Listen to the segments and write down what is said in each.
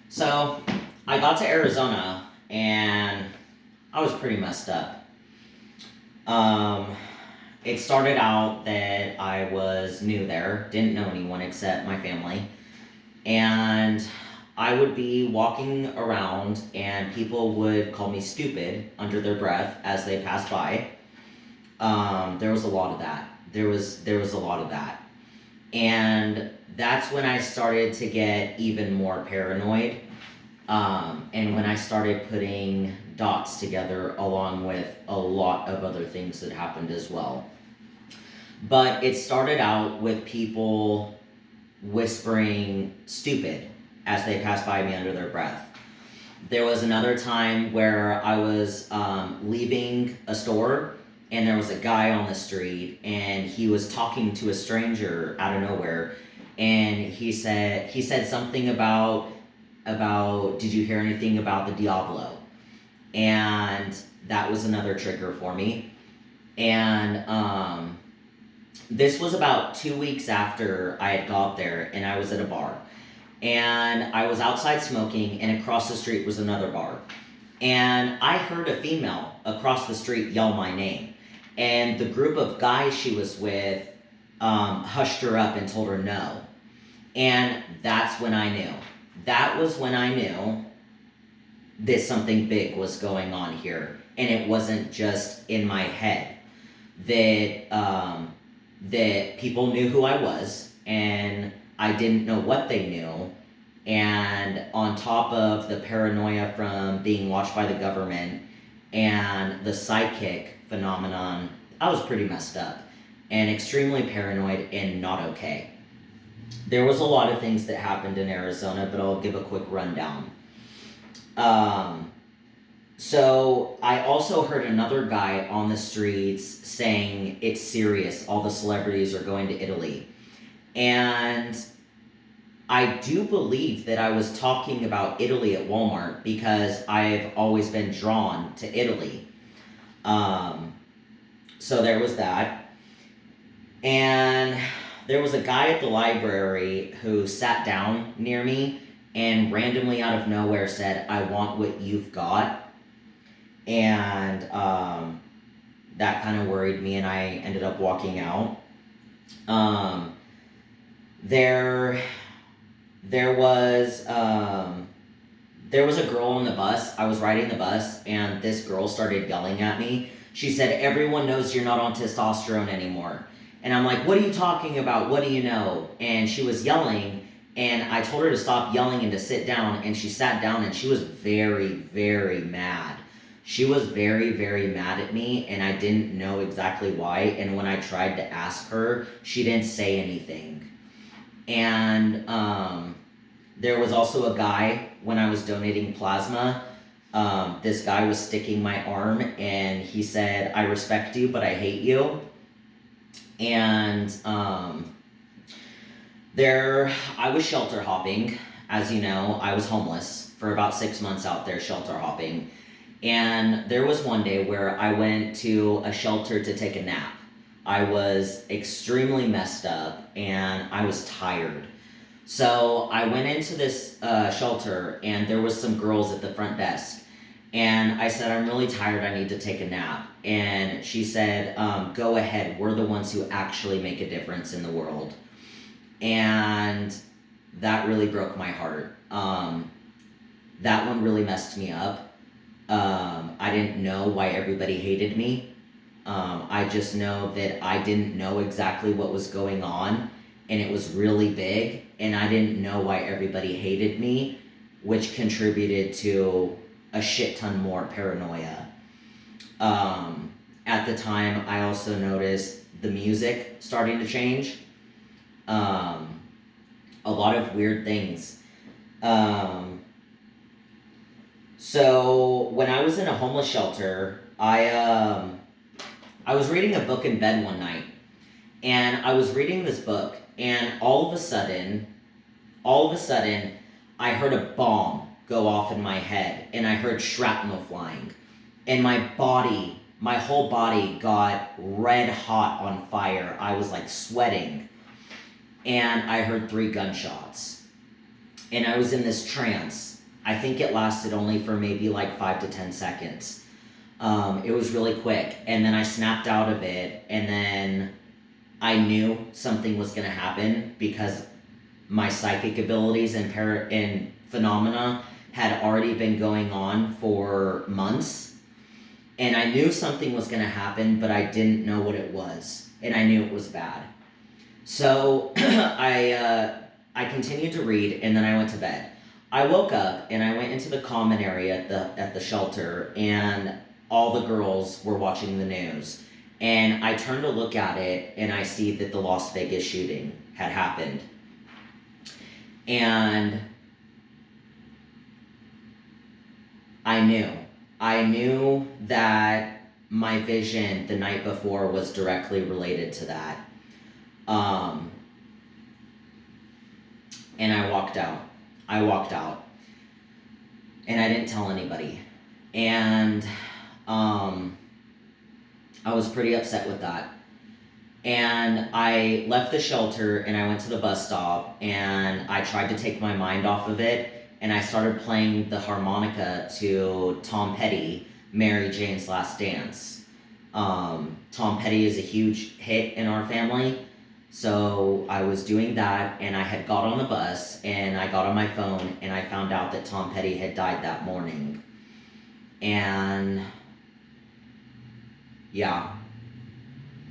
So I got to Arizona and I was pretty messed up. Um, it started out that I was new there, didn't know anyone except my family, and I would be walking around and people would call me stupid under their breath as they passed by. There was a lot of that. There was a lot of that. And that's when I started to get even more paranoid. And when I started putting dots together along with a lot of other things that happened as well. But it started out with people whispering stupid as they passed by me under their breath. There was another time where I was leaving a store and there was a guy on the street and he was talking to a stranger out of nowhere, and he said something about did you hear anything about the Diablo? And that was another trigger for me. And this was about 2 weeks after I had got there, and I was at a bar. And I was outside smoking, and across the street was another bar. And I heard a female across the street yell my name. And the group of guys she was with hushed her up and told her no. And that's when I knew. That was when I knew that something big was going on here. And it wasn't just in my head. That people knew who I was, and I didn't know what they knew. And on top of the paranoia from being watched by the government and the psychic phenomenon, I was pretty messed up and extremely paranoid and not okay. There was a lot of things that happened in Arizona, but I'll give a quick rundown. Um, so I also heard another guy on the streets saying it's serious. All the celebrities are going to Italy. And I do believe that I was talking about Italy at Walmart because I've always been drawn to Italy. Um, so there was that. And there was a guy at the library who sat down near me and randomly out of nowhere said, "I want what you've got." And that kind of worried me, and I ended up walking out. Um, there, there was there was a girl on the bus. I was riding the bus, and this girl started yelling at me. She said, "Everyone knows you're not on testosterone anymore." And I'm like, "What are you talking about? What do you know?" And she was yelling, and I told her to stop yelling and to sit down, and she sat down, and she was very, very mad. She was very, very mad at me, and I didn't know exactly why. And when I tried to ask her, she didn't say anything. And there was also a guy when I was donating plasma. This guy was sticking my arm, and he said, "I respect you, but I hate you." And I was shelter hopping. As you know, I was homeless for about 6 months out there shelter hopping. And there was one day where I went to a shelter to take a nap. I was extremely messed up and I was tired. So I went into this shelter, and there was some girls at the front desk. And I said, "I'm really tired, I need to take a nap." And she said, "Go ahead, we're the ones who actually make a difference in the world." And that really broke my heart. That one really messed me up. I didn't know why everybody hated me. I just know that I didn't know exactly what was going on, and it was really big, and I didn't know why everybody hated me, which contributed to a shit ton more paranoia. At the time, I also noticed the music starting to change. Um, a lot of weird things. Um, so when I was in a homeless shelter, I was reading a book in bed one night, and I was reading this book, and all of a sudden, I heard a bomb go off in my head, and I heard shrapnel flying, and my whole body got red hot on fire. I was like sweating, and I heard 3 gunshots, and I was in this trance. I think it lasted only for maybe like 5 to 10 seconds. It was really quick, and then I snapped out of it, and then I knew something was going to happen because my psychic abilities and phenomena had already been going on for months, and I knew something was going to happen, but I didn't know what it was, and I knew it was bad. So I continued to read, and then I went to bed. I woke up and I went into the common area at the shelter, and all the girls were watching the news. And I turned to look at it, and I see that the Las Vegas shooting had happened. And I knew that my vision the night before was directly related to that. And I walked out. And I didn't tell anybody. And I was pretty upset with that. And I left the shelter and I went to the bus stop and I tried to take my mind off of it, and I started playing the harmonica to Tom Petty, Mary Jane's Last Dance. Tom Petty is a huge hit in our family, so I was doing that, and I had got on the bus and I got on my phone and I found out that Tom Petty had died that morning. And yeah,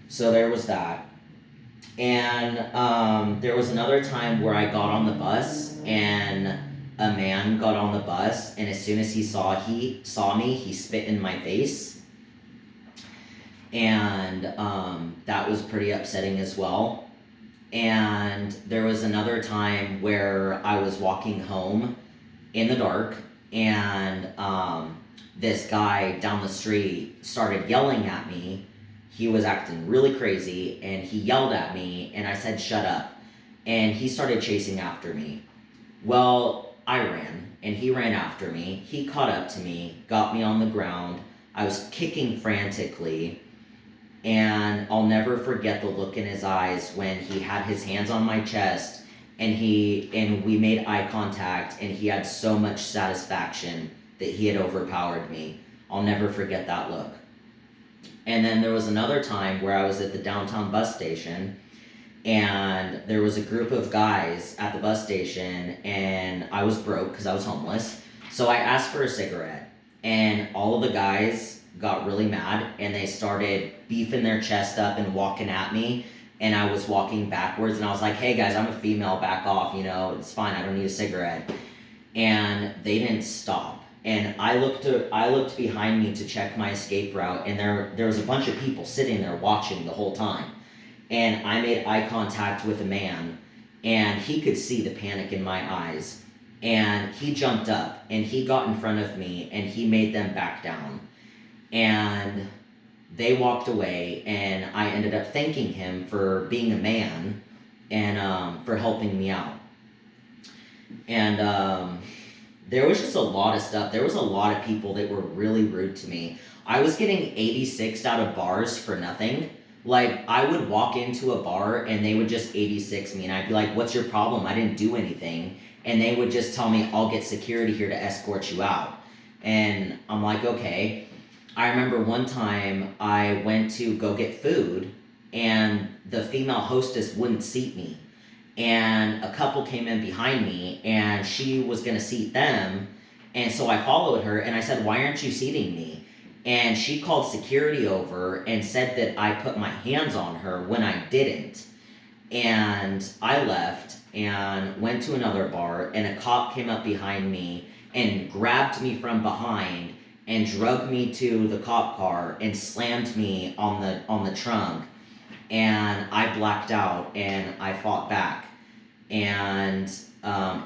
so there was that. And there was another time where I got on the bus and a man got on the bus, and as soon as he saw me, he spit in my face. And that was pretty upsetting as well. And there was another time where I was walking home in the dark, and this guy down the street started yelling at me. He was acting really crazy, and he yelled at me, and I said, "Shut up." And he started chasing after me. Well, I ran, and he ran after me. He caught up to me, got me on the ground. I was kicking frantically, and I'll never forget the look in his eyes when he had his hands on my chest, and we made eye contact, and he had so much satisfaction that he had overpowered me. I'll never forget that look. And then there was another time where I was at the downtown bus station, and there was a group of guys at the bus station, and I was broke because I was homeless. So I asked for a cigarette, and all of the guys got really mad, and they started beefing their chest up and walking at me, and I was walking backwards, and I was like, "Hey guys, I'm a female, back off, it's fine, I don't need a cigarette." And they didn't stop. And I looked behind me to check my escape route, and there was a bunch of people sitting there watching the whole time. And I made eye contact with a man, and he could see the panic in my eyes. And he jumped up, and he got in front of me, and he made them back down. And they walked away, and I ended up thanking him for being a man and for helping me out. And there was just a lot of stuff. There was a lot of people that were really rude to me. I was getting 86'd out of bars for nothing. Like, I would walk into a bar and they would just 86 me, and I'd be like, "What's your problem? I didn't do anything." And they would just tell me, "I'll get security here to escort you out." And I'm like, okay. I remember one time I went to go get food, and the female hostess wouldn't seat me. And a couple came in behind me, and she was going to seat them. And so I followed her, and I said, "Why aren't you seating me?" And she called security over and said that I put my hands on her when I didn't. And I left and went to another bar, and a cop came up behind me and grabbed me from behind and drug me to the cop car and slammed me on the trunk. And I blacked out, and I fought back. And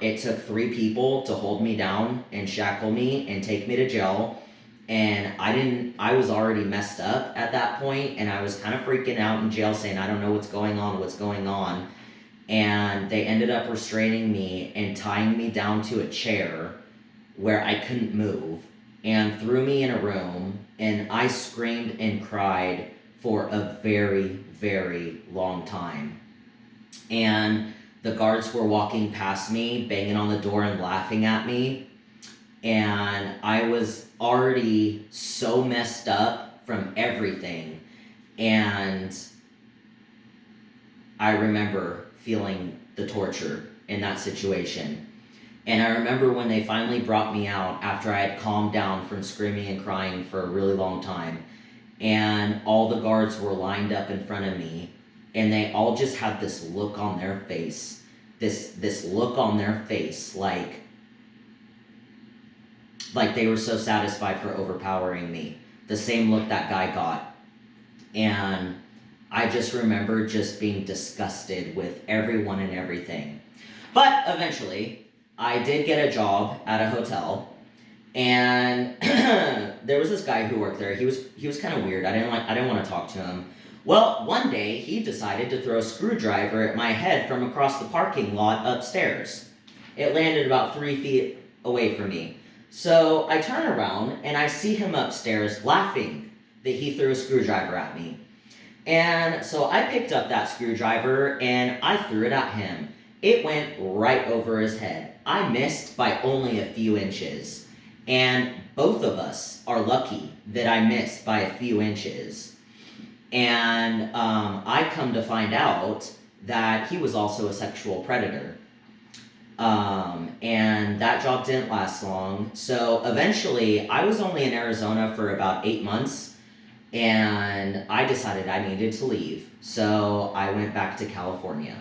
it took 3 people to hold me down and shackle me and take me to jail. And I was already messed up at that point, and I was kind of freaking out in jail saying, "I don't know what's going on. And they ended up restraining me and tying me down to a chair where I couldn't move, and threw me in a room, and I screamed and cried for a very, very long time. And the guards were walking past me, banging on the door and laughing at me. and I was already so messed up from everything. And I remember feeling the torture in that situation. And I remember when they finally brought me out after I had calmed down from screaming and crying for a really long time, and all the guards were lined up in front of me, and they all just had this look on their face, this look on their face, like they were so satisfied for overpowering me. The same look that guy got. And I just remember just being disgusted with everyone and everything. But eventually, I did get a job at a hotel, and there was this guy who worked there. He was kind of weird. I didn't want to talk to him. Well, one day he decided to throw a screwdriver at my head from across the parking lot upstairs. It landed about 3 feet away from me. So I turn around and I see him upstairs laughing that he threw a screwdriver at me. And so I picked up that screwdriver and I threw it at him. It went right over his head. I missed by only a few inches. And both of us are lucky that I missed by a few inches. And I come to find out that he was also a sexual predator. And that job didn't last long. So eventually, I was only in Arizona for about 8 months, and I decided I needed to leave. So I went back to California.